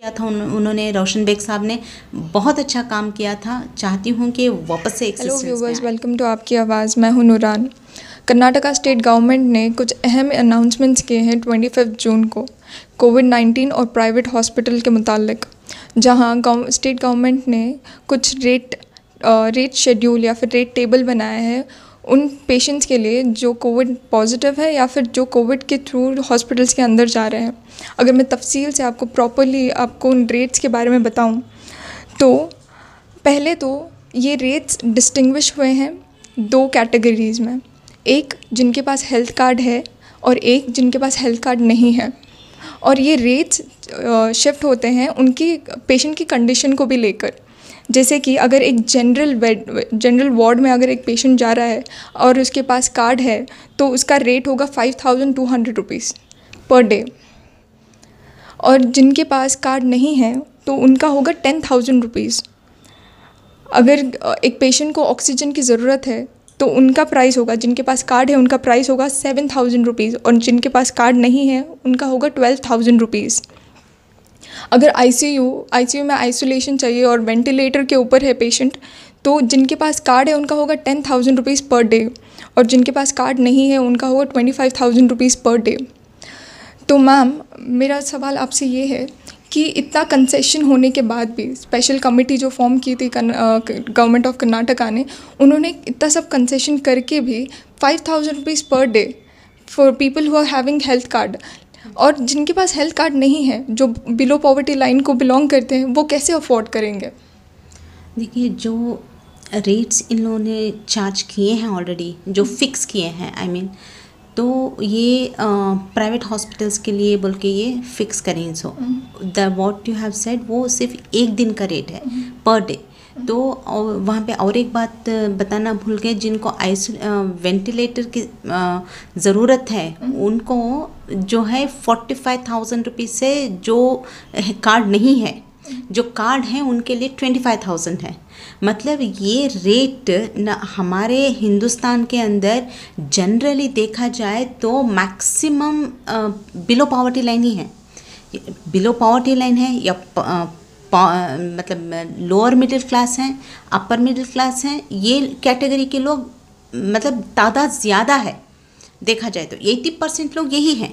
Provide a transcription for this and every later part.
किया था उन्होंने, रोशन बेग साहब ने बहुत अच्छा काम किया था। चाहती हूँ कि वापस से हेलो एक्सिस्टेंस में व्यूवर्स, आए। वेलकम टू आपकी आवाज़। मैं हूं नूरान। कर्नाटका स्टेट गवर्नमेंट ने कुछ अहम अनाउंसमेंट्स किए हैं 25 जून को कोविड-19 और प्राइवेट हॉस्पिटल के मुतालिक, जहां स्टेट गवर्नमेंट ने कुछ रेट शेड्यूल या फिर रेट टेबल बनाया है उन पेशेंट्स के लिए जो कोविड पॉजिटिव है या फिर जो कोविड के थ्रू हॉस्पिटल्स के अंदर जा रहे हैं। अगर मैं तफसील से आपको प्रॉपरली आपको उन रेट्स के बारे में बताऊं तो पहले तो ये रेट्स डिस्टिंग्विश हुए हैं दो कैटेगरीज़ में। एक जिनके पास हेल्थ कार्ड है और एक जिनके पास हेल्थ कार्ड नहीं है। और ये रेट्स शिफ्ट होते हैं उनकी पेशेंट की कंडीशन को भी लेकर। जैसे कि अगर एक जनरल वार्ड में अगर एक पेशेंट जा रहा है और उसके पास कार्ड है तो उसका रेट होगा 5200 रुपीज़ पर डे। और जिनके पास कार्ड नहीं है तो उनका होगा 10,000 रुपीज़। अगर एक पेशेंट को ऑक्सीजन की ज़रूरत है तो उनका प्राइस होगा, जिनके पास कार्ड है उनका प्राइस होगा 7,000 रुपीज़ और जिनके पास कार्ड नहीं है उनका होगा 12,000 रुपीज़। अगर आईसीयू में आइसोलेशन चाहिए और वेंटिलेटर के ऊपर है पेशेंट तो जिनके पास कार्ड है उनका होगा 10,000 रुपीज़ पर डे और जिनके पास कार्ड नहीं है उनका होगा 25,000 रुपीज़ पर डे। तो मैम, मेरा सवाल आपसे ये है कि इतना कंसेशन होने के बाद भी स्पेशल कमेटी जो फॉर्म की थी गवर्नमेंट ऑफ कर्नाटका ने, उन्होंने इतना सब कंसेशन करके भी 5,000 rupees per day for people who are having health card, और जिनके पास हेल्थ कार्ड नहीं है, जो बिलो पॉवर्टी लाइन को बिलोंग करते हैं, वो कैसे अफोर्ड करेंगे? देखिए, जो रेट्स इन लोगों ने चार्ज किए हैं ऑलरेडी, जो फिक्स किए हैं, आई मीन, तो ये प्राइवेट हॉस्पिटल्स के लिए बोल के ये फिक्स करें। So the what you have said वो सिर्फ एक दिन का रेट है पर डे। तो वहाँ पे और एक बात बताना भूल गए, जिनको वेंटिलेटर की ज़रूरत है उनको जो है 45,000 रुपीज़ से, जो कार्ड नहीं है, जो कार्ड हैं उनके लिए 25,000 है। मतलब ये रेट न हमारे हिंदुस्तान के अंदर जनरली देखा जाए तो मैक्सिमम बिलो पॉवर्टी लाइन ही है। बिलो पॉवर्टी लाइन है या मतलब लोअर मिडिल क्लास हैं, अपर मिडिल क्लास हैं, ये कैटेगरी के लोग मतलब तादाद ज़्यादा है। देखा जाए तो 80% लोग यही हैं।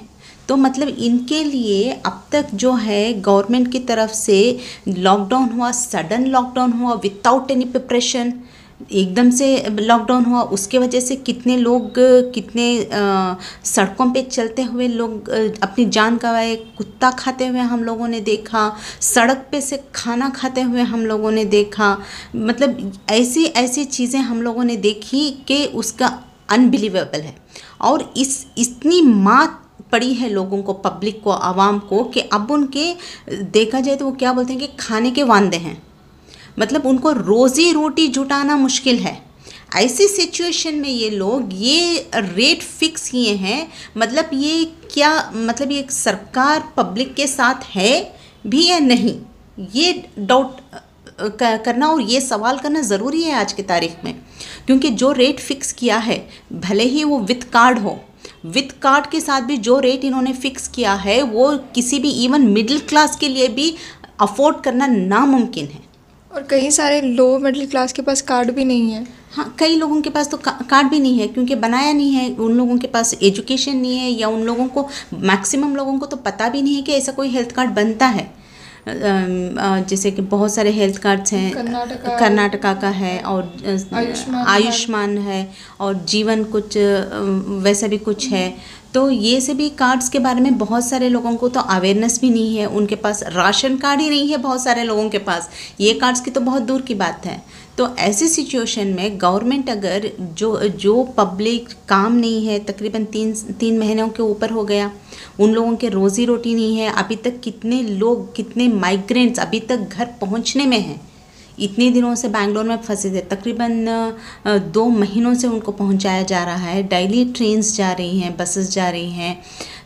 तो मतलब इनके लिए अब तक जो है गवर्नमेंट की तरफ से लॉकडाउन हुआ, सडन लॉकडाउन हुआ विदाउट एनी प्रिपरेशन, एकदम से लॉकडाउन हुआ। उसके वजह से कितने लोग सड़कों पे चलते हुए लोग अपनी जान गंवाए, कुत्ता खाते हुए हम लोगों ने देखा, सड़क पे से खाना खाते हुए हम लोगों ने देखा। मतलब ऐसी ऐसी चीज़ें हम लोगों ने देखी कि उसका अनबिलीवेबल है। और इतनी मात पड़ी है लोगों को, पब्लिक को, आवाम को, कि अब उनके देखा जाए तो वो क्या बोलते हैं कि खाने के वांदे हैं। मतलब उनको रोज़ी रोटी जुटाना मुश्किल है। ऐसी सिचुएशन में ये लोग ये रेट फिक्स किए हैं। मतलब ये क्या, मतलब ये सरकार पब्लिक के साथ है भी या नहीं, ये डाउट करना और ये सवाल करना ज़रूरी है आज की तारीख में। क्योंकि जो रेट फिक्स किया है, भले ही वो विद कार्ड हो, विद कार्ड के साथ भी जो रेट इन्होंने फिक्स किया है वो किसी भी इवन मिडिल क्लास के लिए भी अफोर्ड करना नामुमकिन है। और कई सारे लो मिडिल क्लास के पास कार्ड भी नहीं है। हाँ, कई लोगों के पास तो कार्ड भी नहीं है क्योंकि बनाया नहीं है। उन लोगों के पास एजुकेशन नहीं है, या उन लोगों को, मैक्सिमम लोगों को तो पता भी नहीं है कि ऐसा कोई हेल्थ कार्ड बनता है। जैसे कि बहुत सारे हेल्थ कार्ड्स हैं, कर्नाटका का है और आयुष्मान है और जीवन कुछ वैसा भी कुछ है। तो ये से भी कार्ड्स के बारे में बहुत सारे लोगों को तो अवेयरनेस भी नहीं है। उनके पास राशन कार्ड ही नहीं है बहुत सारे लोगों के पास, ये कार्ड्स की तो बहुत दूर की बात है। तो ऐसी सिचुएशन में गवर्नमेंट अगर जो पब्लिक काम नहीं है, तकरीबन तीन महीनों के ऊपर हो गया, उन लोगों के रोज़ी रोटी नहीं है। अभी तक कितने लोग, कितने माइग्रेंट्स अभी तक घर पहुंचने में हैं। इतने दिनों से बैंगलोर में फंसे थे, तकरीबन 2 महीनों से उनको पहुंचाया जा रहा है। डेली ट्रेन्स जा रही हैं, बसेस जा रही हैं,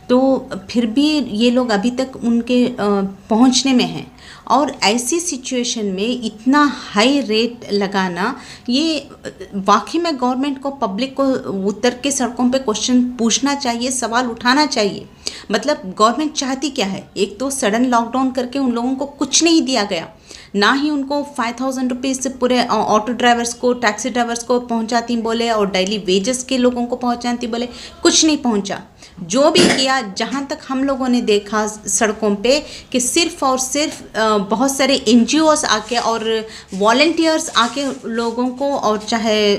तो फिर भी ये लोग अभी तक उनके पहुंचने में हैं। और ऐसी सिचुएशन में इतना हाई रेट लगाना, ये वाकई में गवर्नमेंट को, पब्लिक को उतर के सड़कों पे क्वेश्चन पूछना चाहिए, सवाल उठाना चाहिए। मतलब गवर्नमेंट चाहती क्या है? एक तो सडन लॉकडाउन करके उन लोगों को कुछ नहीं दिया गया, ना ही उनको 5000 रुपीज़ से पूरे ऑटो ड्राइवर्स को, टैक्सी ड्राइवर्स को पहुंचाती बोले, और डेली वेजेस के लोगों को पहुंचाती बोले, कुछ नहीं पहुंचा। जो भी किया, जहां तक हम लोगों ने देखा सड़कों पे, कि सिर्फ और सिर्फ बहुत सारे NGOs आके और वॉलंटियर्स आके लोगों को, और चाहे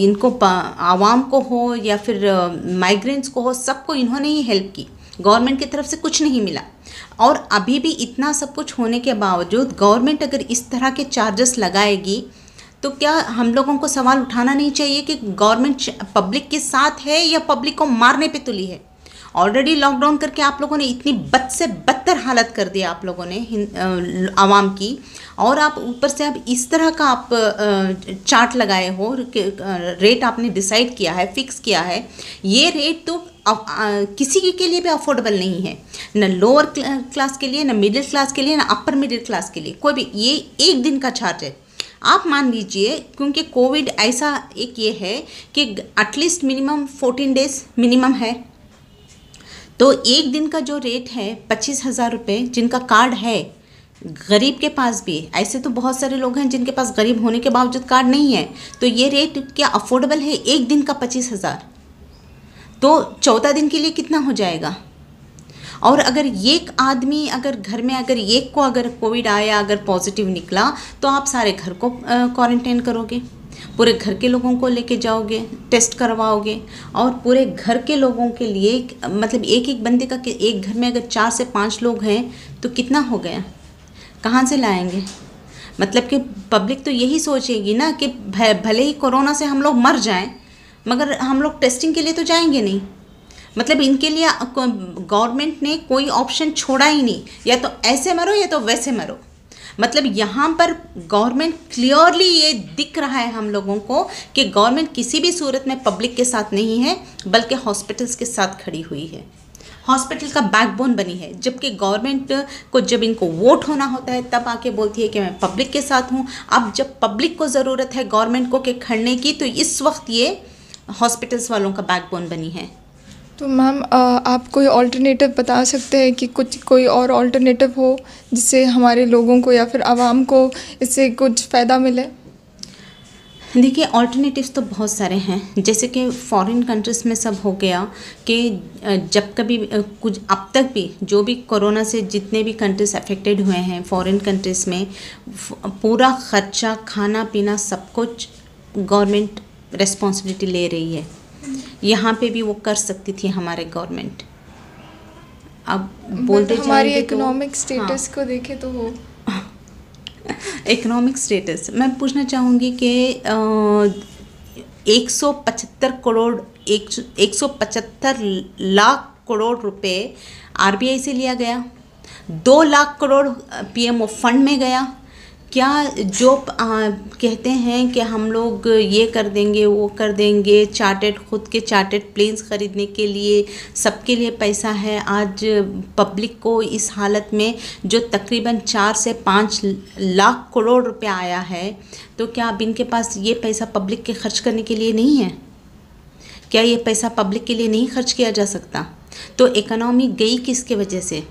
इनको आवाम को हो या फिर माइग्रेंट्स को हो, सबको इन्होंने ही हेल्प की। गवर्नमेंट की तरफ से कुछ नहीं मिला। और अभी भी इतना सब कुछ होने के बावजूद गवर्नमेंट अगर इस तरह के चार्जेस लगाएगी, तो क्या हम लोगों को सवाल उठाना नहीं चाहिए कि गवर्नमेंट पब्लिक के साथ है या पब्लिक को मारने पे तुली है? ऑलरेडी लॉकडाउन करके आप लोगों ने इतनी बद से बदतर हालत कर दिया आप लोगों ने आवाम की, और आप ऊपर से अब इस तरह का आप चार्ट लगाए हो, रेट आपने डिसाइड किया है, फिक्स किया है। ये रेट तो किसी के लिए भी अफोर्डेबल नहीं है, न लोअर क्लास के लिए, न मिडिल क्लास के लिए, न अपर मिडिल क्लास के लिए, कोई भी। ये एक दिन का चार्ज है। आप मान लीजिए, क्योंकि कोविड ऐसा एक ये है कि एटलीस्ट मिनिमम 14 डेज मिनिमम है, तो एक दिन का जो रेट है 25,000 रुपये, जिनका कार्ड है, गरीब के पास भी, ऐसे तो बहुत सारे लोग हैं जिनके पास गरीब होने के बावजूद कार्ड नहीं है, तो ये रेट क्या अफोर्डेबल है? एक दिन का 25,000, तो 14 दिन के लिए कितना हो जाएगा? और अगर एक आदमी, अगर घर में अगर एक को अगर कोविड आया, अगर पॉजिटिव निकला, तो आप सारे घर को क्वारंटाइन करोगे, पूरे घर के लोगों को लेके जाओगे, टेस्ट करवाओगे, और पूरे घर के लोगों के लिए मतलब एक एक बंदे का, एक घर में अगर 4 से 5 लोग हैं तो कितना हो गया? कहाँ से लाएंगे? मतलब कि पब्लिक तो यही सोचेगी ना कि भले ही कोरोना से हम लोग मर जाएं, मगर हम लोग टेस्टिंग के लिए तो जाएंगे नहीं। मतलब इनके लिए गवर्नमेंट ने कोई ऑप्शन छोड़ा ही नहीं, या तो ऐसे मरो या तो वैसे मरो। मतलब यहाँ पर गवर्नमेंट क्लियरली ये दिख रहा है हम लोगों को कि गवर्नमेंट किसी भी सूरत में पब्लिक के साथ नहीं है, बल्कि हॉस्पिटल्स के साथ खड़ी हुई है, हॉस्पिटल का बैकबोन बनी है। जबकि गवर्नमेंट को जब इनको वोट होना होता है तब आके बोलती है कि मैं पब्लिक के साथ हूँ। अब जब पब्लिक को ज़रूरत है गवर्नमेंट को के खड़ने की, तो इस वक्त ये हॉस्पिटल्स वालों का बैकबोन बनी है। तो मैम, आप कोई ऑल्टरनेटिव बता सकते हैं कि कोई और ऑल्टरनेटिव हो जिससे हमारे लोगों को या फिर आवाम को इससे कुछ फ़ायदा मिले? देखिए, ऑल्टरनेटिव्स तो बहुत सारे हैं। जैसे कि फॉरेन कंट्रीज़ में सब हो गया कि जब कभी कुछ, अब तक भी जो भी कोरोना से जितने भी कंट्रीज़ अफेक्टेड हुए हैं फॉरेन कंट्रीज़ में, पूरा ख़र्चा, खाना पीना, सब कुछ गवर्नमेंट रिस्पॉन्सिबिलिटी ले रही है। यहाँ पे भी वो कर सकती थी हमारे गवर्नमेंट। अब बोलते हमारी इकोनॉमिक स्टेटस को देखें तो वो इकोनॉमिक स्टेटस मैं पूछना चाहूँगी कि 175 लाख करोड़ रुपए RBI से लिया गया, 2 लाख करोड़ PMO फंड में गया। क्या जो कहते हैं कि हम लोग ये कर देंगे, वो कर देंगे, खुद के चार्टेड प्लेन्स ख़रीदने के लिए सबके लिए पैसा है। आज पब्लिक को इस हालत में जो तकरीबन 4 से 5 लाख करोड़ रुपए आया है, तो क्या अब इनके पास ये पैसा पब्लिक के खर्च करने के लिए नहीं है? क्या ये पैसा पब्लिक के लिए नहीं खर्च किया जा सकता? तो इकनॉमी गई किसके वजह से?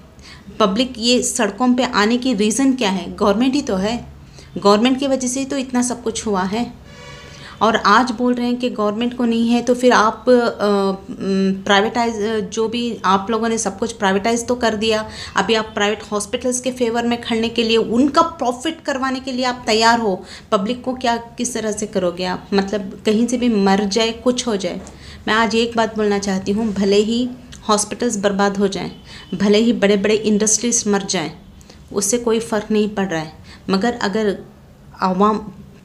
पब्लिक ये सड़कों पे आने की रीज़न क्या है? गवर्नमेंट ही तो है। गवर्नमेंट की वजह से ही तो इतना सब कुछ हुआ है। और आज बोल रहे हैं कि गवर्नमेंट को नहीं है, तो फिर आप प्राइवेटाइज, जो भी आप लोगों ने सब कुछ प्राइवेटाइज तो कर दिया, अभी आप प्राइवेट हॉस्पिटल्स के फेवर में खड़ने के लिए, उनका प्रॉफिट करवाने के लिए आप तैयार हो। पब्लिक को क्या किस तरह से करोगे आप? मतलब कहीं से भी मर जाए, कुछ हो जाए। मैं आज एक बात बोलना चाहती हूँ, भले ही हॉस्पिटल्स बर्बाद हो जाएं, भले ही बड़े बड़े इंडस्ट्रीज मर जाएं, उससे कोई फ़र्क नहीं पड़ रहा है, मगर अगर आवाम,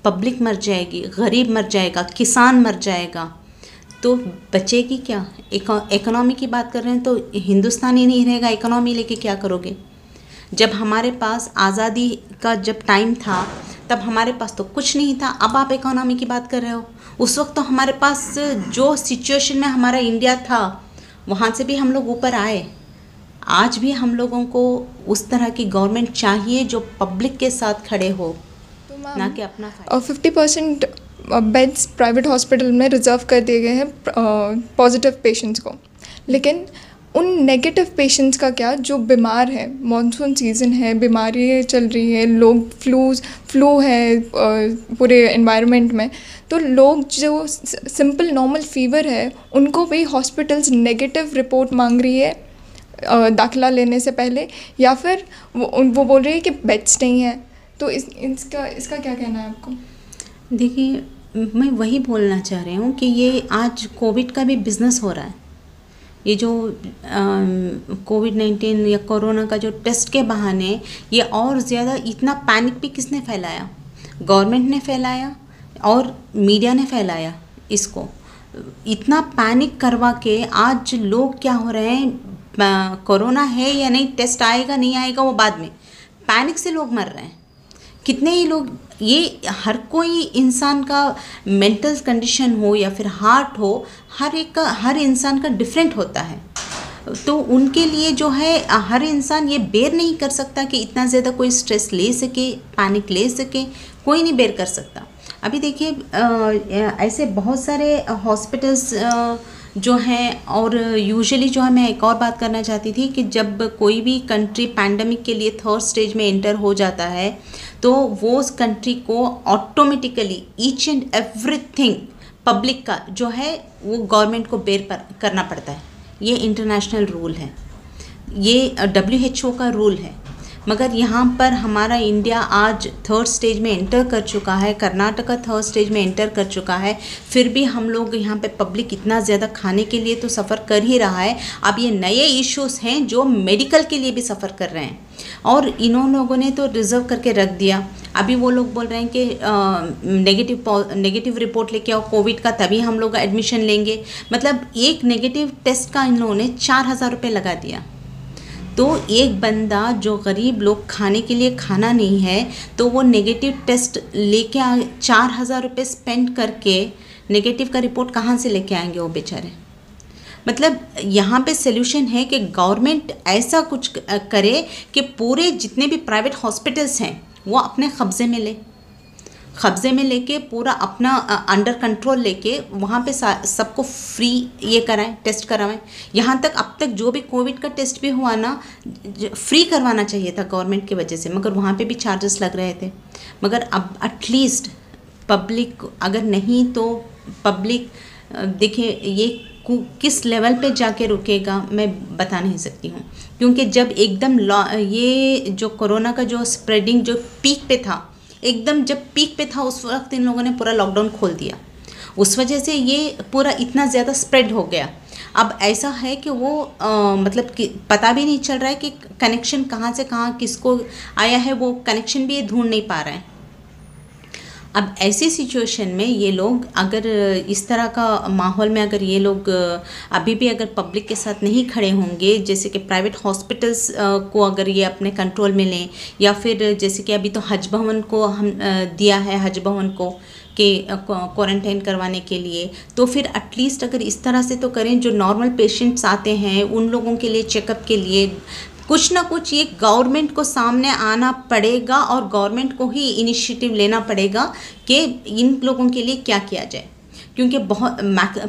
पब्लिक मर जाएगी, गरीब मर जाएगा, किसान मर जाएगा, तो बचेगी क्या? इकोनॉमी की बात कर रहे हैं तो हिंदुस्तान ही नहीं रहेगा, इकोनॉमी लेके क्या करोगे? जब हमारे पास आज़ादी का जब टाइम था तब हमारे पास तो कुछ नहीं था, अब आप इकोनॉमी की बात कर रहे हो। उस वक्त तो हमारे पास जो सिचुएशन में हमारा इंडिया था, वहाँ से भी हम लोग ऊपर आए। आज भी हम लोगों को उस तरह की गवर्नमेंट चाहिए जो पब्लिक के साथ खड़े हो, तो मैम ना कि अपना फायदा। 50% बेड्स प्राइवेट हॉस्पिटल में रिजर्व कर दिए गए हैं पॉजिटिव पेशेंट्स को, लेकिन उन नेगेटिव पेशेंट्स का क्या, जो बीमार है, मॉनसून सीज़न है, बीमारी चल रही है, लोग फ्लू है पूरे एनवायरनमेंट में, तो लोग जो सिंपल नॉर्मल फीवर है उनको भी हॉस्पिटल्स नेगेटिव रिपोर्ट मांग रही है दाखिला लेने से पहले, या फिर वो बोल रही है कि बेड्स नहीं है। तो इसका क्या कहना है आपको? देखिए, मैं वही बोलना चाह रही हूँ कि ये आज कोविड का भी बिजनेस हो रहा है। ये जो कोविड-19 या कोरोना का जो टेस्ट के बहाने ये और ज़्यादा इतना पैनिक भी किसने फैलाया? गवर्नमेंट ने फैलाया और मीडिया ने फैलाया इसको। इतना पैनिक करवा के आज लोग क्या हो रहे हैं, कोरोना है या नहीं, टेस्ट आएगा नहीं आएगा वो बाद में, पैनिक से लोग मर रहे हैं। कितने ही लोग, ये हर कोई इंसान का मेंटल कंडीशन हो या फिर हार्ट हो, हर इंसान का डिफरेंट होता है। तो उनके लिए जो है हर इंसान ये बेर नहीं कर सकता कि इतना ज़्यादा कोई स्ट्रेस ले सके, पैनिक ले सके, कोई नहीं बेर कर सकता। अभी देखिए ऐसे बहुत सारे हॉस्पिटल्स जो हैं, और यूजुअली जो है, मैं एक और बात करना चाहती थी कि जब कोई भी कंट्री पैंडमिक के लिए थर्ड स्टेज में एंटर हो जाता है तो वो उस कंट्री को automatically each and everything public का जो है वो गवर्नमेंट को बेर करना पड़ता है। ये इंटरनेशनल रूल है, ये WHO का रूल है। मगर यहाँ पर हमारा इंडिया आज थर्ड स्टेज में एंटर कर चुका है, कर्नाटका थर्ड स्टेज में एंटर कर चुका है, फिर भी हम लोग यहाँ पे पब्लिक इतना ज़्यादा खाने के लिए तो सफ़र कर ही रहा है। अब ये नए इश्यूज़ हैं जो मेडिकल के लिए भी सफ़र कर रहे हैं, और इन्हों लोगों ने तो रिज़र्व करके रख दिया। अभी वो लोग बोल रहे हैं कि नेगेटिव रिपोर्ट लेके आओ कोविड का, तभी हम लोग एडमिशन लेंगे। मतलब एक नेगेटिव टेस्ट का इन लोगों ने 4,000 रुपये लगा दिया। तो एक बंदा जो गरीब लोग खाने के लिए खाना नहीं है, तो वो नेगेटिव टेस्ट लेके 4,000 रुपये स्पेंड करके नेगेटिव का रिपोर्ट कहाँ से लेके आएंगे वो बेचारे। मतलब यहाँ पे सोल्यूशन है कि गवर्नमेंट ऐसा कुछ करे कि पूरे जितने भी प्राइवेट हॉस्पिटल्स हैं वो अपने कब्ज़े में लेके पूरा अपना अंडर कंट्रोल लेके वहाँ पे सबको फ्री ये कराएं, टेस्ट करवाएं। यहाँ तक अब तक जो भी कोविड का टेस्ट भी हुआ ना, फ्री करवाना चाहिए था गवर्नमेंट की वजह से, मगर वहाँ पे भी चार्जेस लग रहे थे। मगर अब एटलीस्ट पब्लिक, अगर नहीं तो पब्लिक देखिए ये किस लेवल पे जाके रुकेगा मैं बता नहीं सकती हूँ, क्योंकि जब एकदम ये जो कोरोना का जो स्प्रेडिंग जो पीक पे था, एकदम जब पीक पे था, उस वक्त इन लोगों ने पूरा लॉकडाउन खोल दिया। उस वजह से ये पूरा इतना ज़्यादा स्प्रेड हो गया। अब ऐसा है कि वो मतलब कि पता भी नहीं चल रहा है कि कनेक्शन कहाँ से कहाँ किसको आया है, वो कनेक्शन भी ये ढूंढ नहीं पा रहे हैं। अब ऐसी सिचुएशन में ये लोग अगर इस तरह का माहौल में अगर ये लोग अभी भी अगर पब्लिक के साथ नहीं खड़े होंगे, जैसे कि प्राइवेट हॉस्पिटल्स को अगर ये अपने कंट्रोल में लें, या फिर जैसे कि अभी तो हज भवन को हम दिया है, हज भवन को कि क्वारंटाइन करवाने के लिए, तो फिर एटलीस्ट अगर इस तरह से तो करें, जो नॉर्मल पेशेंट्स आते हैं उन लोगों के लिए चेकअप के लिए कुछ ना कुछ ये गवर्नमेंट को सामने आना पड़ेगा, और गवर्नमेंट को ही इनिशिएटिव लेना पड़ेगा कि इन लोगों के लिए क्या किया जाए। क्योंकि बहुत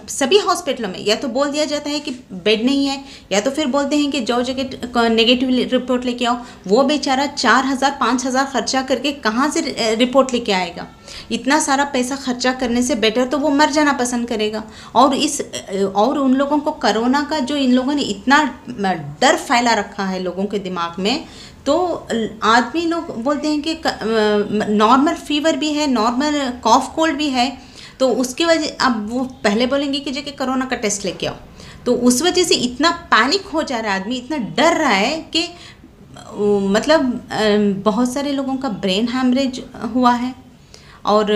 सभी हॉस्पिटलों में या तो बोल दिया जाता है कि बेड नहीं है, या तो फिर बोलते हैं कि जाओ जगह नेगेटिव रिपोर्ट लेके आओ। वो बेचारा 4,000 5,000 खर्चा करके कहाँ से रिपोर्ट लेके आएगा? इतना सारा पैसा खर्चा करने से बेटर तो वो मर जाना पसंद करेगा। और उन लोगों को कोरोना का जो इन लोगों ने इतना डर फैला रखा है लोगों के दिमाग में, तो आदमी लोग बोलते हैं कि नॉर्मल फीवर भी है, नॉर्मल कॉफ कोल्ड भी है, तो उसकी वजह अब वो पहले बोलेंगे कि जगह कोरोना का टेस्ट लेके आओ। तो उस वजह से इतना पैनिक हो जा रहा है आदमी, इतना डर रहा है कि मतलब बहुत सारे लोगों का ब्रेन हैमरेज हुआ है। और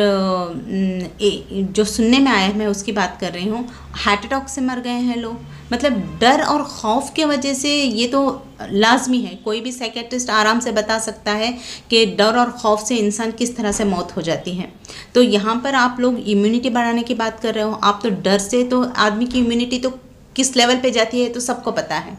जो सुनने में आया है, मैं उसकी बात कर रही हूँ, हार्ट अटैक से मर गए हैं लोग। मतलब डर और खौफ के वजह से ये तो लाजमी है, कोई भी साइकेट्रिस्ट आराम से बता सकता है कि डर और खौफ से इंसान किस तरह से मौत हो जाती है। तो यहाँ पर आप लोग इम्यूनिटी बढ़ाने की बात कर रहे हो, आप तो डर से तो आदमी की इम्यूनिटी तो किस लेवल पे जाती है तो सबको पता है।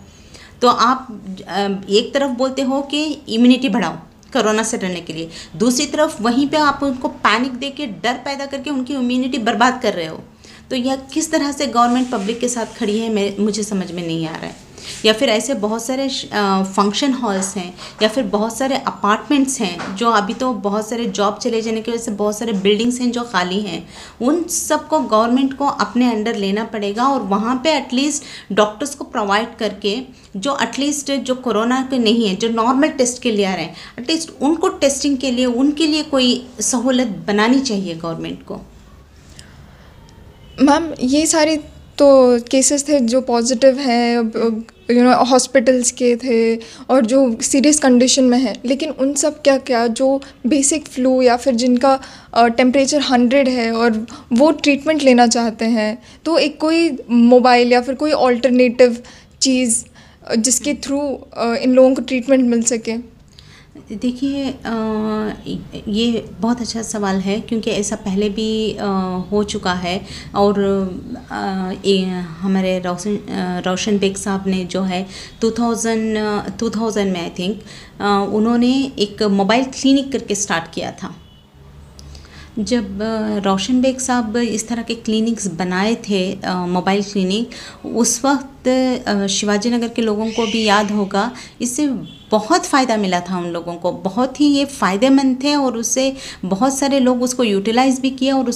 तो आप एक तरफ बोलते हो कि इम्यूनिटी बढ़ाओ कोरोना से लड़ने के लिए, दूसरी तरफ वहीं पे आप उनको पैनिक दे के डर पैदा करके उनकी इम्यूनिटी बर्बाद कर रहे हो। तो यह किस तरह से गवर्नमेंट पब्लिक के साथ खड़ी है मुझे समझ में नहीं आ रहा है। या फिर ऐसे बहुत सारे फंक्शन हॉल्स हैं या फिर बहुत सारे अपार्टमेंट्स हैं जो अभी तो बहुत सारे जॉब चले जाने की वजह से बहुत सारे बिल्डिंग्स हैं जो खाली हैं, उन सबको गवर्नमेंट को अपने अंडर लेना पड़ेगा और वहाँ पे एटलीस्ट डॉक्टर्स को प्रोवाइड करके जो एटलीस्ट जो कोरोना के नहीं है, जो नॉर्मल टेस्ट के लिए आ रहे हैं, एटलीस्ट उनको टेस्टिंग के लिए उनके लिए कोई सहूलत बनानी चाहिए गवर्नमेंट को। मैम ये सारे तो केसेस थे जो पॉजिटिव हैं, हॉस्पिटल्स के थे और जो सीरियस कंडीशन में है, लेकिन उन सब क्या जो बेसिक फ्लू या फिर जिनका टेम्परेचर 100 है और वो ट्रीटमेंट लेना चाहते हैं, तो एक कोई मोबाइल या फिर कोई ऑल्टरनेटिव चीज़ जिसके थ्रू इन लोगों को ट्रीटमेंट मिल सके। देखिए ये बहुत अच्छा सवाल है क्योंकि ऐसा पहले भी हो चुका है और हमारे रोशन बेग साहब ने जो है 2000 में आई थिंक उन्होंने एक मोबाइल क्लिनिक करके स्टार्ट किया था। जब रोशन बेग साहब इस तरह के क्लिनिक्स बनाए थे मोबाइल क्लिनिक, उस वक्त शिवाजी नगर के लोगों को भी याद होगा, इससे बहुत फ़ायदा मिला था उन लोगों को, बहुत ही ये फ़ायदेमंद थे और उससे बहुत सारे लोग उसको यूटिलाइज़ भी किया और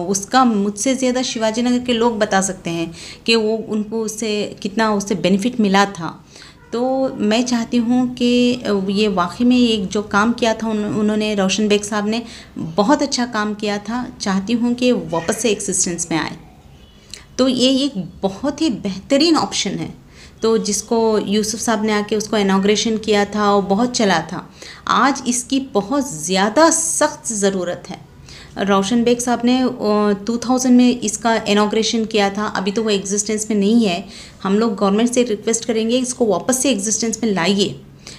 उसका मुझसे ज़्यादा शिवाजी नगर के लोग बता सकते हैं कि वो उनको उससे कितना उससे बेनिफिट मिला था। तो मैं चाहती हूँ कि ये वाकई में एक जो काम किया था उन्होंने रोशन बेग साहब ने बहुत अच्छा काम किया था, चाहती हूँ कि वापस से एक्सिस्टेंस में आए। तो ये एक बहुत ही बेहतरीन ऑप्शन है, तो जिसको यूसुफ साहब ने आके उसको इनॉग्रेशन किया था और बहुत चला था। आज इसकी बहुत ज़्यादा सख्त ज़रूरत है। रोशन बेग साहब ने 2000 में इसका इनॉग्रेशन किया था, अभी तो वो एग्जिस्टेंस में नहीं है। हम लोग गवर्नमेंट से रिक्वेस्ट करेंगे इसको वापस से एग्जिस्टेंस में लाइए,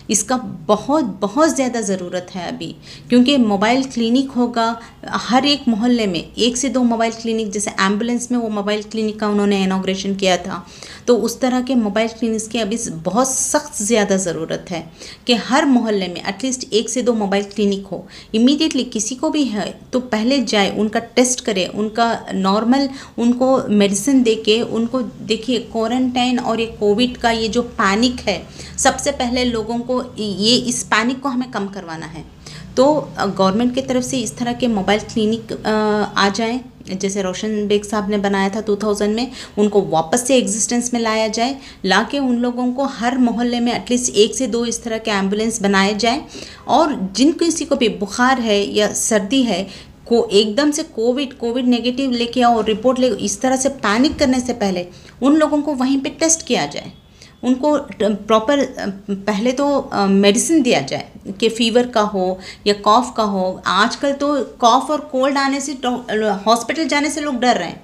इसका बहुत ज़्यादा ज़रूरत है अभी, क्योंकि मोबाइल क्लिनिक होगा हर एक मोहल्ले में, 1 से 2 मोबाइल क्लिनिक, जैसे एम्बुलेंस में वो मोबाइल क्लिनिक का उन्होंने इनॉग्रेशन किया था, तो उस तरह के मोबाइल क्लिनिक्स की अभी बहुत सख्त ज़्यादा ज़रूरत है कि हर मोहल्ले में एटलीस्ट 1 से 2 मोबाइल क्लिनिक हो। इमीडिएटली किसी को भी है तो पहले जाए, उनका टेस्ट करे, उनका नॉर्मल उनको मेडिसिन दे के उनको देखिए। क्वारंटाइन और ये कोविड का ये जो पैनिक है, सबसे पहले लोगों को ये इस पैनिक को हमें कम करवाना है। तो गवर्नमेंट की तरफ से इस तरह के मोबाइल क्लिनिक आ जाएं, जैसे रोशन बेग साहब ने बनाया था 2000 में, उनको वापस से एग्जिस्टेंस में लाया जाए, लाके उन लोगों को हर मोहल्ले में एटलीस्ट 1 से 2 इस तरह के एम्बुलेंस बनाए जाए। और जिन किसी को भी बुखार है या सर्दी है, को एकदम से कोविड नेगेटिव लेके आओ, रिपोर्ट ले, इस तरह से पैनिक करने से पहले उन लोगों को वहीं पे टेस्ट किया जाए, उनको प्रॉपर पहले तो मेडिसिन दिया जाए कि फीवर का हो या कॉफ़ का हो। आजकल तो कॉफ़ और कोल्ड आने से हॉस्पिटल जाने से लोग डर रहे हैं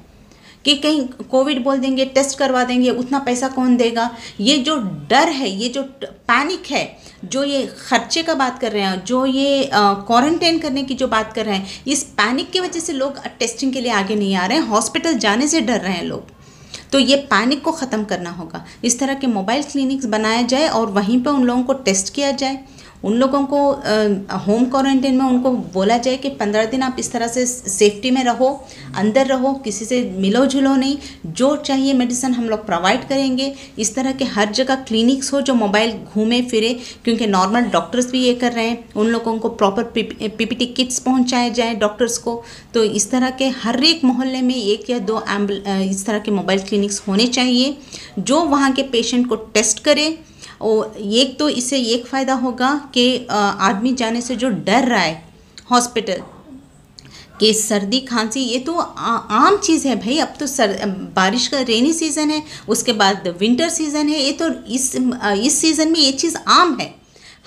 कि कहीं कोविड बोल देंगे, टेस्ट करवा देंगे, उतना पैसा कौन देगा। ये जो डर है, ये जो पैनिक है, जो ये खर्चे का बात कर रहे हैं, जो ये क्वारंटाइन करने की जो बात कर रहे हैं, इस पैनिक की वजह से लोग टेस्टिंग के लिए आगे नहीं आ रहे हैं, हॉस्पिटल जाने से डर रहे हैं लोग। तो ये पैनिक को ख़त्म करना होगा। इस तरह के मोबाइल क्लिनिक्स बनाया जाए और वहीं पे उन लोगों को टेस्ट किया जाए। उन लोगों को होम क्वारंटाइन में उनको बोला जाए कि 15 दिन आप इस तरह से सेफ्टी में रहो, अंदर रहो, किसी से मिलो जुलो नहीं, जो चाहिए मेडिसिन हम लोग प्रोवाइड करेंगे। इस तरह के हर जगह क्लिनिक्स हो जो मोबाइल घूमे फिरे, क्योंकि नॉर्मल डॉक्टर्स भी ये कर रहे हैं, उन लोगों को प्रॉपर पीपीटी किट्स पहुंचाए जाए डॉक्टर्स को। तो इस तरह के हर एक मोहल्ले में 1 या 2 इस तरह के मोबाइल क्लिनिक्स होने चाहिए जो वहाँ के पेशेंट को टेस्ट करे। और एक तो इससे एक फ़ायदा होगा कि आदमी जाने से जो डर रहा है हॉस्पिटल, कि सर्दी खांसी ये तो आम चीज़ है भाई। अब तो बारिश का रेनी सीज़न है, उसके बाद विंटर सीज़न है, ये तो इस सीज़न में ये चीज़ आम है,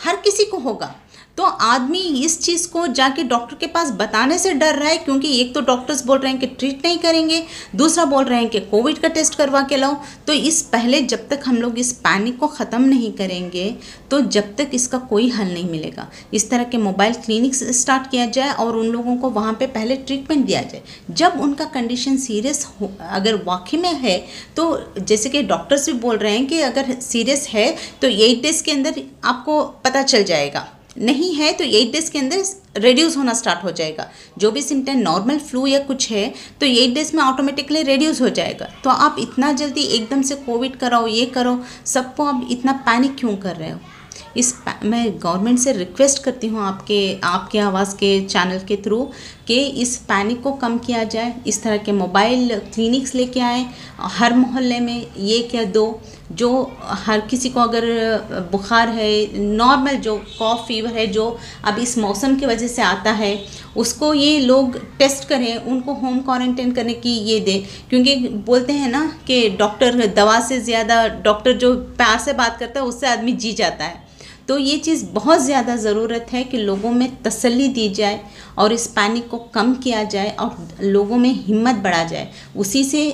हर किसी को होगा। तो आदमी इस चीज़ को जाके डॉक्टर के पास बताने से डर रहा है, क्योंकि एक तो डॉक्टर्स बोल रहे हैं कि ट्रीट नहीं करेंगे, दूसरा बोल रहे हैं कि कोविड का टेस्ट करवा के लाओ। तो इस पहले जब तक हम लोग इस पैनिक को ख़त्म नहीं करेंगे तो जब तक इसका कोई हल नहीं मिलेगा। इस तरह के मोबाइल क्लिनिक्स स्टार्ट किया जाए और उन लोगों को वहाँ पे पहले ट्रीटमेंट दिया जाए। जब उनका कंडीशन सीरियस हो, अगर वाकई में है, तो जैसे कि डॉक्टर्स भी बोल रहे हैं कि अगर सीरियस है तो 8 डेज़ के अंदर आपको पता चल जाएगा, नहीं है तो 8 डेज़ के अंदर रेड्यूस होना स्टार्ट हो जाएगा। जो भी सिम्टम नॉर्मल फ्लू या कुछ है तो 8 डेज़ में ऑटोमेटिकली रेड्यूस हो जाएगा। तो आप इतना जल्दी एकदम से कोविड कराओ, ये करो, सबको आप इतना पैनिक क्यों कर रहे हो? मैं गवर्नमेंट से रिक्वेस्ट करती हूँ आपके आवाज़ के चैनल के थ्रू कि इस पैनिक को कम किया जाए। इस तरह के मोबाइल क्लिनिक्स लेके आएँ, हर मोहल्ले में ये क्या दो, जो हर किसी को अगर बुखार है, नॉर्मल जो कॉफ फीवर है जो अब इस मौसम की वजह से आता है, उसको ये लोग टेस्ट करें, उनको होम क्वारंटाइन करने की ये दे। क्योंकि बोलते हैं ना कि डॉक्टर दवा से ज़्यादा, डॉक्टर जो प्यार से बात करता है उससे आदमी जी जाता है। तो ये चीज़ बहुत ज़्यादा ज़रूरत है कि लोगों में तसल्ली दी जाए और इस पैनिक को कम किया जाए और लोगों में हिम्मत बढ़ा जाए। उसी से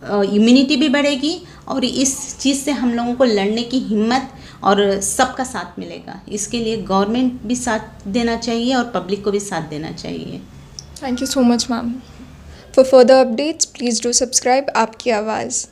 इम्यूनिटी भी बढ़ेगी और इस चीज़ से हम लोगों को लड़ने की हिम्मत और सबका साथ मिलेगा। इसके लिए गवर्नमेंट भी साथ देना चाहिए और पब्लिक को भी साथ देना चाहिए। Thank you so much ma'am. For further updates please do subscribe आपकी आवाज़।